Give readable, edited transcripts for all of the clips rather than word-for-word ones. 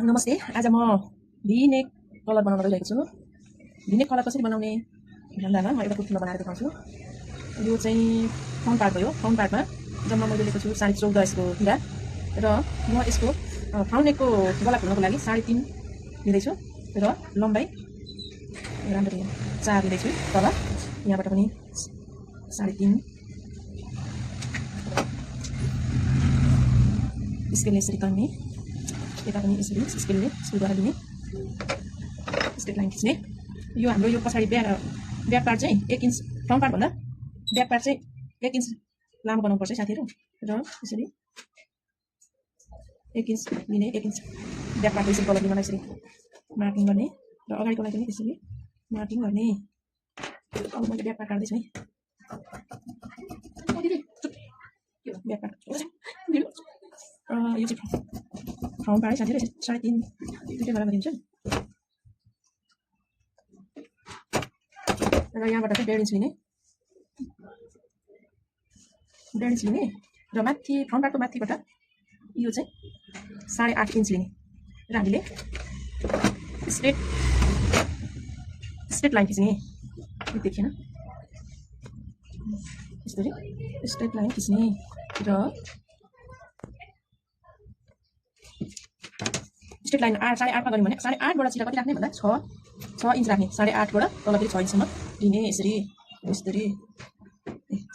नमस्ते। आज म भिनेक कलर बनाउन गइरहेको छु। भिनेक कलर कसरी बनाउने भन्दामा म एउटा कुर्तीमा बनाएर देखाउँछु। यो चाहिँ फ्रन्ट पार्ट भयो। फ्रन्ट पार्टमा जम्मा मैले लिएको छु 14.5 यसको हिरा र म यसको फ्रन्ट नेकको गला खोल्नको लागि 3.5 लिँदैछु र लम्बाइ राम्ररी 4 लिँदैछु। तल यहाँबाट पनि 3.5 स्केलले यसरी तन्ने, यता पनि यसरी स्केलद्वारा लिने, स्ट्रेट लाइन खिच्ने। यो हाम्रो यो पछाडि ब्याक पार्ट चाहिँ 1 इन्च, फ्रन्ट पार्ट भन्दा ब्याक पार्ट चाहिँ 1 इन्च लामो बनाउनुपर्छ साथीहरू। र यसरी 1 इन्च लिने, 1 इन्च ब्याक पार्ट यसरी कलर लिनलाई यसरी मार्किङ गर्ने र अगाडिको लागि पनि यसरी मार्किङ गर्ने। अब मैले ब्याक पार्ट काट्दैछु है। ब्याक पार्ट यो चाहिँ फ्रन्ट पार्ट है साथीहरू। 3.5 दुईटै गरेर गरिन्छ र यहाँबाट चाहिँ 1.5 इन्च लिने, 1.5 इन्च लिने र माथि फ्रन्ट पार्टको माथिबाट यो चाहिँ 8.5 इन्च लिने र हामीले स्ट्रेट लाइन खिच्ने। देखिएन यसरी स्ट्रेट लाइन खिच्ने र स्ट्रेट लाइन 8.5 मा गऱ्यौँ भने 8.5 बाट चिरा कति राख्ने भन्दा 6 इन्च राख्ने। 8.5 बाट तल फेरि 6 इन्चसम्म लिने। यसरी 6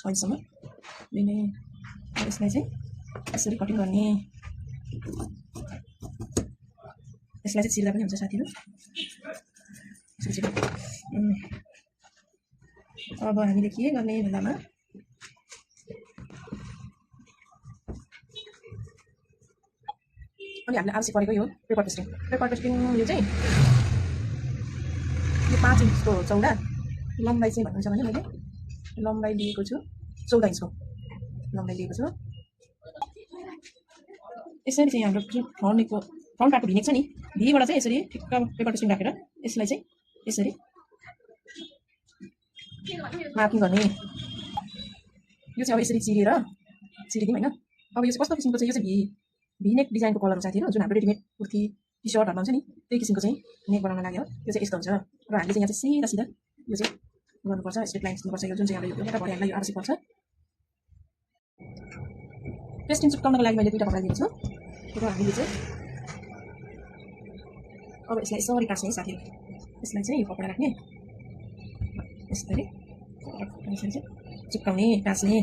इन्चसम्म लिने। यसलाई चाहिँ यसरी कटिङ गर्ने। यसलाई चाहिँ चिर्दा पनि हुन्छ साथीहरू। अब हामीले के गर्ने भन्दामा अनि हामीले आवश्यक परेको यो पेपर पेस्टिङ यो चाहिँ यो 5 इन्चको चौडा, लम्बाइ चाहिँ भन्नुहुन्छ भने मैले लम्बाइ लिएको छु 14 इन्चको लम्बाइ लिएको छु। यसरी चाहिँ हाम्रो जुन फ्रन्ट पार्टको भिनेक छ नि, भिबाट चाहिँ यसरी ठिक्क पेपर पेस्टिङ राखेर यसलाई चाहिँ यसरी मार्किङ गर्ने। यो चाहिँ अब यसरी चिरिदिउँ होइन। अब यो चाहिँ कस्तो किसिमको चाहिँ, यो चाहिँ भिनेक डिजाइनको कलर हो साथीहरू। जुन हाम्रो रेडिमेड कुर्ती टी सर्टहरू हुन्छ नि, त्यही किसिमको चाहिँ नेक बनाउन लाग्यो। यो चाहिँ यस्तो हुन्छ र हामीले चाहिँ यहाँ चाहिँ सिधा यो चाहिँ गर्नुपर्छ, स्ट्रेट लाइन खिच्नुपर्छ। यो जुन चाहिँ हाम्रो एउटा भरियालाई यो आवश्यक पर्छ। पेस्टिङ चिप्काउनको लागि मैले 2टा कपडा लिएको छु र हामीले चाहिँ अब यसलाई यसरी काट्ने साथीहरू। यसलाई चाहिँ यो कपडा राख्ने, यसरी चिप्काउने, टाँच्ने।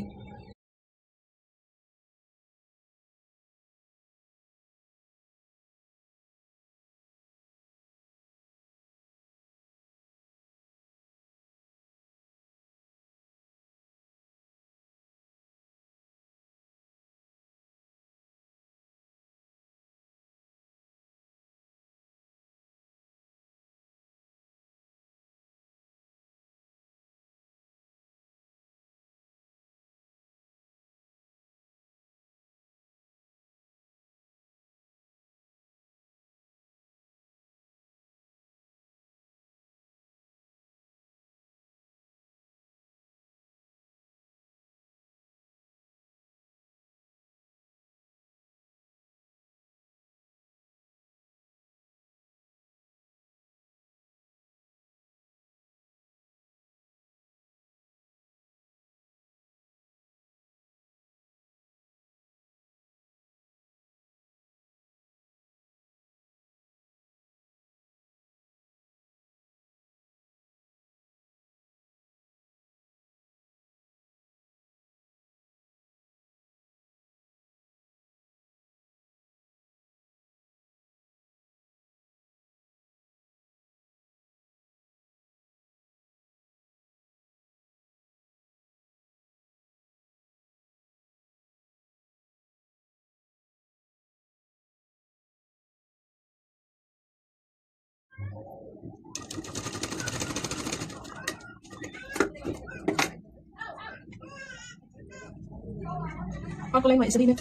अर्को लाइनमा यसरी नै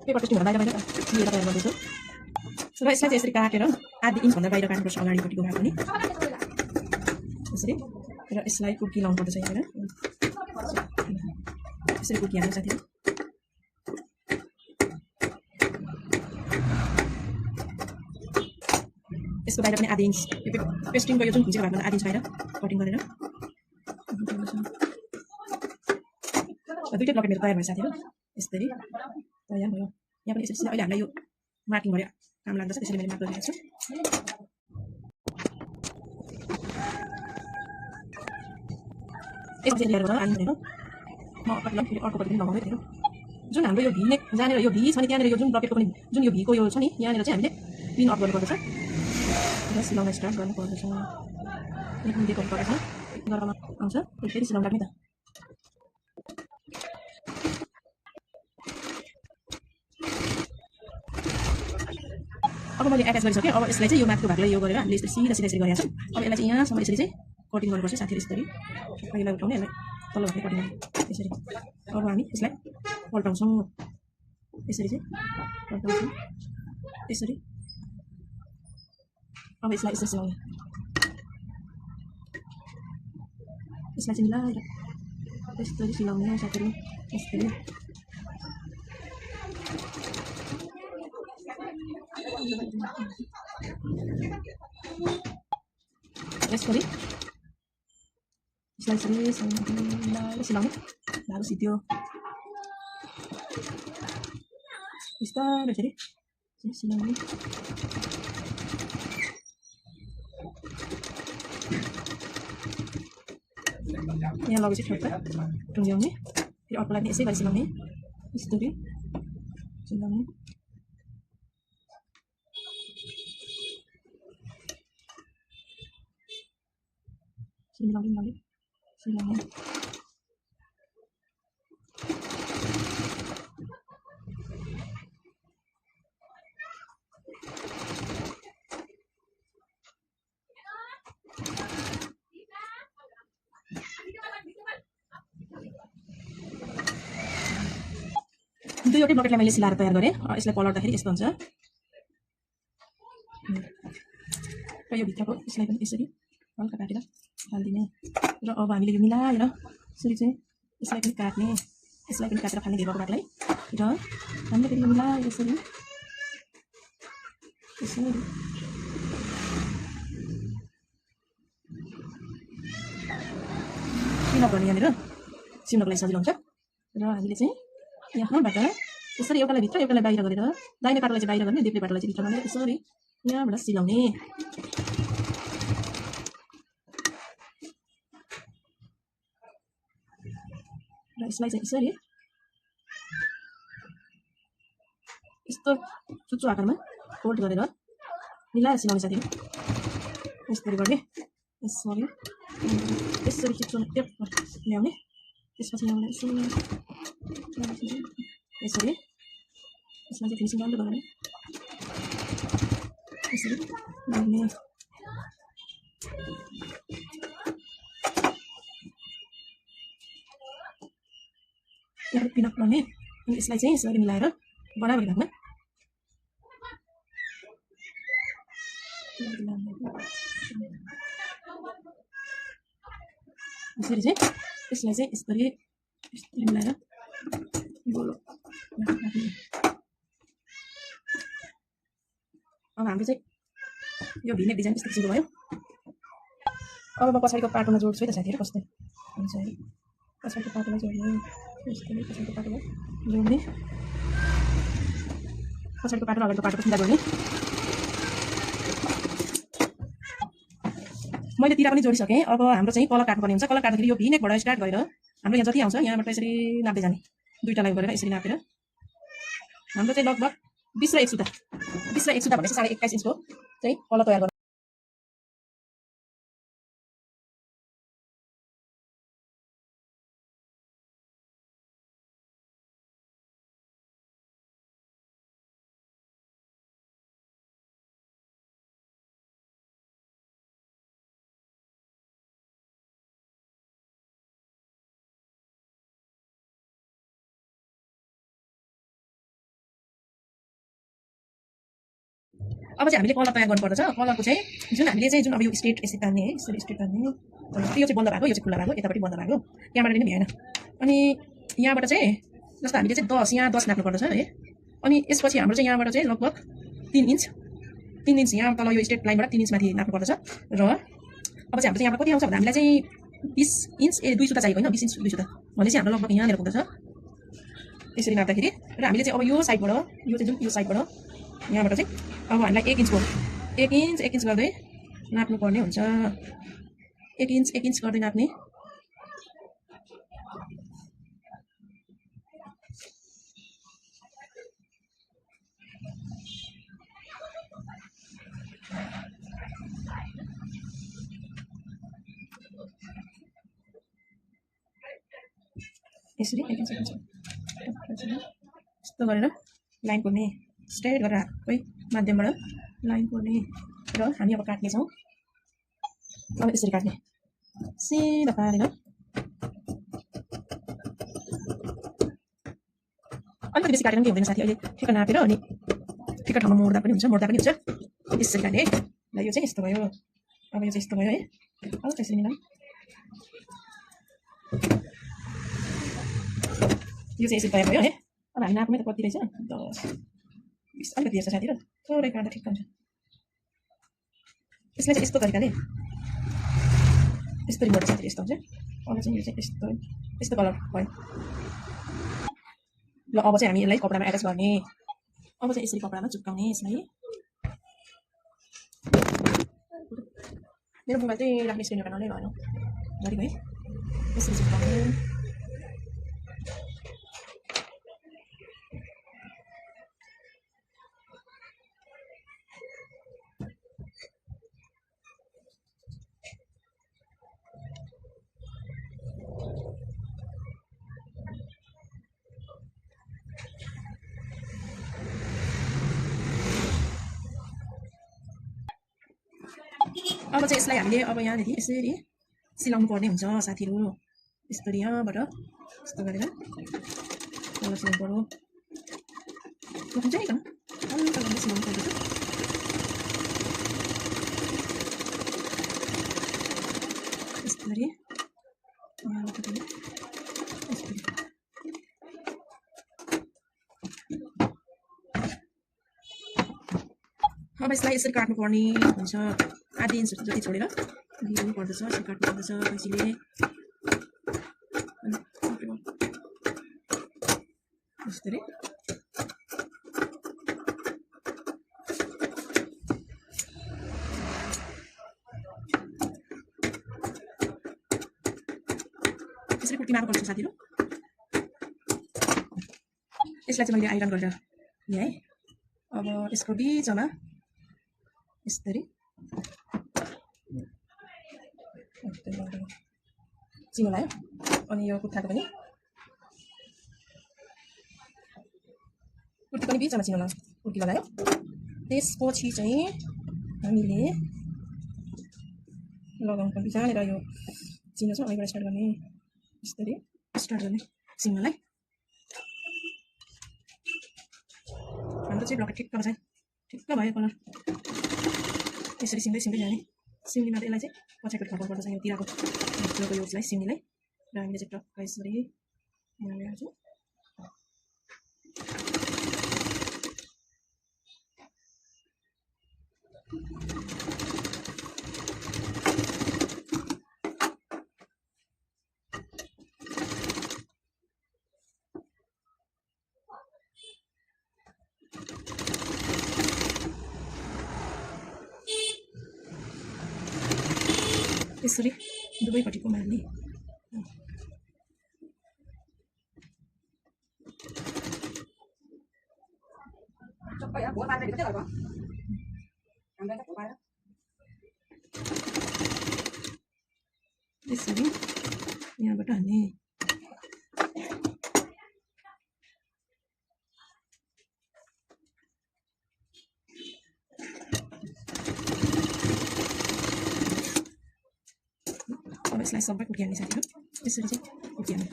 पेपर पेस्टिङ बाहिर लिएर तयार गर्दैछु र यसलाई चाहिँ यसरी काटेर 0.5 इन्च भन्दा बाहिर काट्नुपर्छ अगाडिपट्टिको भाग पनि यसरी। र यसलाई कुर्की लाउनु पर्छ यहाँनिर यसरी कुर्की हाल्नु साथीहरू। यसको बाहिर पनि आधा इन्च यो पेस्टिङको यो जुन खुम्चेको भागमा आधा इन्च बाहिर कटिङ गरेर दुईटै ब्लकेट मेरो तयार भयो साथीहरू यसरी तयार भयो यहाँ पनि यसरी अहिले हामीलाई यो मार्किङ गरे काम लाग्दछ त्यसैले मैले मार्क गरिरहेको छु यसरी लिएर गएर आनी भनेको म कतिलाई फेरि अर्को पनि लगाउँदै थिएँ जुन हाम्रो यो भी नेक जानेर यो भी छ नि त्यहाँनिर यो जुन ब्लकेटको पनि जुन यो भीको यो छ नि यहाँनिर चाहिँ हामीले पिन अप गर्नुपर्दछ र सिलाउन स्टार्ट गर्नुपर्दछ यहाँ दिएको पर्दछ गरमा आउँछ फेरि सिलाउन लाग्ने त अब मैले एट्याच गरिसकेँ अब यसलाई चाहिँ यो माथिको भागलाई यो गरेर हामीले यसरी सिधा सिधा यसरी गरिहाल्छौँ अब यसलाई चाहिँ यहाँसम्म यसरी चाहिँ कटिङ गर्नुपर्छ साथीहरू यसरी पहिला उठाउने यसलाई तल्लो भागले कटिङ यसरी अब हामी यसलाई पल्टाउँछौँ यसरी चाहिँ पल्टाउँछौँ यसरी अब यसलाई यसरी सिलाउने यसलाई चाहिँ मिलाएर यसरी सिलाउने साथीहरू यसरी यसरी यसलाई सिलाउने धागो सिध्यो बिस्तारै यसरी सिलाउने यहाँ लगेपछि ठ्याक्क टुङ्ग्याउने फेरि अर्कोलाई पनि यसै गरी सिलाउने यसरी सिलाउने सिलाउने दुईवटै ब्लकेटलाई मैले सिलाएर तयार गरेँ यसलाई पल्टाउँदाखेरि यस्तो हुन्छ र यो भित्रको यसलाई पनि यसरी हल्का काटेर हालिदिने र अब हामीले यो मिलाएर यसरी चाहिँ यसलाई पनि काट्ने यसलाई पनि काटेर फाल्ने घेरको भागलाई र हामीले फेरि यो मिलाएर यसरी यसरी पिनअप गर्ने यहाँनिर सिउनको लागि सजिलो हुन्छ र हामीले चाहिँ यहाँबाट यसरी एउटालाई भित्र एउटालाई बाहिर गरेर दाहिने पाटोलाई चाहिँ बाहिर गर्ने देब्रे पाटोलाई चाहिँ भित्र गरेर यसरी यहाँबाट सिलाउने र यसलाई चाहिँ यसरी यस्तो चुच्चो आकारमा फोल्ड गरेर मिलाएर सिलाउने साथीहरू यसरी गर्ने यसरी यसरी चिप्सो टेप ल्याउने त्यसपछि यहाँबाट यसरी यसलाई चाहिँ फिनिसिङ राम्रो गर्ने यसरी लाग्ने यहाँ पिनअप गर्ने अनि यसलाई चाहिँ यसरी मिलाएर बराबर भागमा यसरी चाहिँ यसलाई चाहिँ यसरी मिलाएर गोलो अब हाम्रो चाहिँ यो भिनेक डिजाइन यस्तो किसिमको भयो अब म पछाडिको पाटोमा जोड्छु है त साथीहरू कस्तो हुन्छ है पछाडिको पाटोलाई जोड्ने यस्तै पछाडिको पाटोलाई जोड्ने पछाडिको पाटो र अगाडिको पाटोको सिधा गर्ने मैले तिरा पनि जोडिसकेँ अब हाम्रो चाहिँ कलर काट्नुपर्ने हुन्छ कलर काट्दाखेरि यो भिनेकबाट स्टार्ट गरेर हाम्रो यहाँ जति आउँछ यहाँबाट यसरी नाप्दै जाने दुईटालाई गरेर यसरी नापेर हाम्रो चाहिँ लगभग 20 र 1 सुता 20 र 1 सुता भनेपछि 21.5 इन्चको चाहिँ कलर तयार गर्नु अब चाहिँ हामीले कलर तयार गर्नुपर्दछ कलरको चाहिँ जुन हामीले चाहिँ जुन अब यो स्ट्रेट यसरी तान्ने है यसरी स्ट्रेट तान्ने यो चाहिँ बन्द भएको यो चाहिँ खुल्ला भएको यतापट्टि बन्द भएको यहाँबाट पनि भ्याएन अनि यहाँबाट चाहिँ जस्तो हामीले चाहिँ 10 यहाँ 10 नाप्नुपर्दछ है अनि यसपछि हाम्रो चाहिँ यहाँबाट चाहिँ लगभग 3 इन्च 3 इन्च यहाँ तल यो स्ट्रेट लाइनबाट 3 इन्च माथि नाप्नु पर्दछ र अब चाहिँ हाम्रो चाहिँ यहाँबाट कति आउँछ भन्दा हामीलाई चाहिँ 20 इन्च 2 सुता चाहिएको होइन 20 इन्च 2 सुता भनेपछि हाम्रो लगभग यहाँनिर पुग्दछ यसरी नाप्दाखेरि र हामीले चाहिँ अब यो साइडबाट यो चाहिँ जुन यो साइडबाट यहाँबाट चाहिँ अब हामीलाई 1 इन्च गर्दै नाप्नुपर्ने हुन्छ 1 इन्च गर्दै नाप्ने यसरी 1 इन्च यस्तो गरेर लाइन कोर्ने स्ट्रेट गरेर हातकै माध्यमबाट लाइन कोर्ने र हामी अब काट्नेछौँ अब यसरी काट्ने सिधा पारेर अलिकति बेसी काटेर पनि के हुँदैन साथी अहिले ठिक्क नापेर अनि ठिक्क ठाउँमा मोड्दा पनि हुन्छ यसरी काट्ने है ल यो चाहिँ यस्तो भयो अब यो चाहिँ यस्तो भयो है अब यसरी मिलाउँ यो चाहिँ यसरी तयार भयो है अब हामी नाप्ने त कति रहेछ 10 20 अलिकति हेर्छ साथी र थोरै काट्दा ठिक्क हुन्छ यसलाई चाहिँ यस्तो तरिकाले यसरी मोड्छ साथी यस्तो हुन्छ अब चाहिँ यो चाहिँ यस्तो कलर भयो ल अब चाहिँ हामी यसलाई कपडामा एट्याच गर्ने अब चाहिँ यसरी कपडामा चिप्काउने यसलाई मेरो मोबाइल चाहिँ राख्ने स्क्रिन रेकर्डर नै भएन गरेको है यसरी चिप्काउने अब चाहिँ यसलाई हामीले अब यहाँदेखि यसरी सिलाउनु पर्ने हुन्छ साथीहरू यसरी यहाँबाट यस्तो गरेर तल सिलाउनु पर्यो हुन्छ है हल्का हल्का सिलाउनु पर्दछ यसरी अब यसलाई यसरी काट्नुपर्ने हुन्छ आधी इन्च जति छोडेर दिनु पर्दछ यसरी काट्नु पर्दछ कैँचीले यसरी यसरी कुर्ती मार्नुपर्छ साथीहरू यसलाई चाहिँ मैले आइरन गरेर ल्याएँ अब यसको बिचमा यसरी चिनो लगायो अनि यो कुर्ताको पनि बिचमा चिनो कुर्ती लगायो त्यसपछि चाहिँ हामीले लगाउनु पर्छ जहाँनिर यो चिनो छ अहिलेबाट स्टार्ट गर्ने यसरी स्टार्ट गर्ने सिङ्गललाई हाम्रो चाहिँ ब्लकेट ठिक्क छ ठिक्क भयो कलर यसरी सिम्दै जाने सिम्नीमा त यसलाई चाहिँ पछाडि थप्नुपर्छ यो तिरको भित्रको यो उसलाई सिम्नीलाई र हामीले चाहिँ टक्क यसरी यहाँ ल्याउँछौँ यसरी दुवैपट्टिको मार्ने यसरी यहाँबाट हान्ने अब यसलाई सबै कुटिहाल्ने साथीहरू यसरी चाहिँ कुटिहाल्ने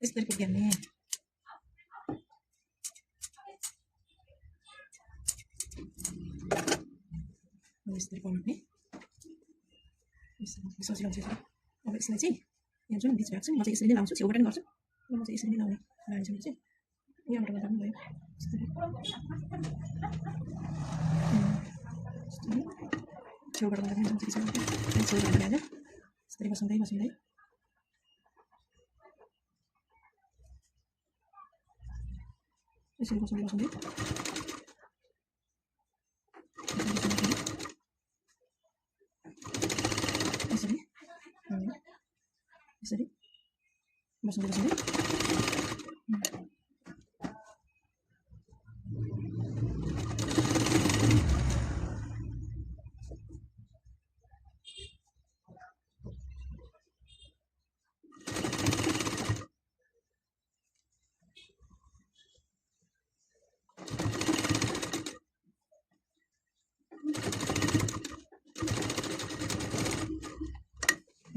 यसरी कुटिहाल्ने यसरी पल्ट्ने सजिलो हुन्छ अब यसलाई चाहिँ यहाँ जुन बिच भएको छ नि म चाहिँ यसरी नै लाउँछु छेउबाट नि गर्छु र म चाहिँ यसरी नै लाउने बानी चाहिँ यहाँबाट गर्दा पनि भयो छेउबाट गर्दा पनि हुन्छ कि छैन छेउबाट पनि होइन यस्तरी बसाउँदै बसाउँदै यसरी बसाउँदै बसाउँदै यसरी यसरी बसाउँदै बसाउँदै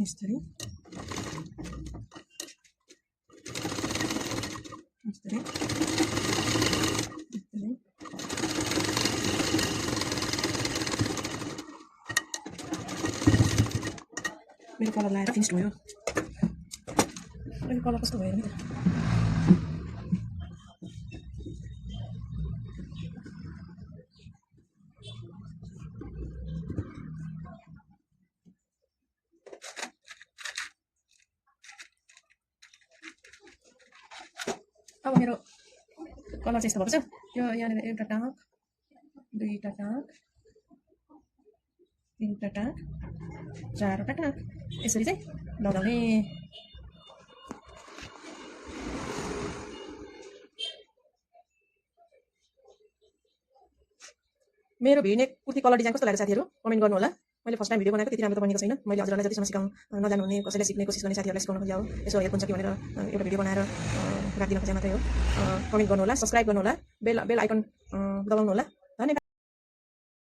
यसरी यसरी यसरी मेरो कलर लाएर फिनिस भयो मेरो कलर कस्तो भयो नि त अब मेरो कलर चाहिँ यस्तो भएको छ यो यहाँनिर एउटा टाँक दुईवटा टाँक तिनवटा टाँक चारवटा टाँक यसरी चाहिँ लगाउने मेरो भिनेक कुर्ती कलर डिजाइन कस्तो लाग्यो साथीहरू कमेन्ट गर्नु होला मैले फर्स्ट टाइम भिडियो बनाएको त्यति राम्रो त बनेको छैन मैले हजुरहरूलाई जतिसम्म सिकाउनु नजान्नुहुने कसैलाई सिक्ने कोसिस गर्ने साथीहरूलाई सिकाउन खोजेँ यसो हेल्प हुन्छ कि भनेर एउटा भिडियो बनाएर राखिदिन खोजेँ मात्रै हो कमेन्ट गर्नु होला सब्सक्राइब गर्नु होला बेल आइकन दबाउनु होला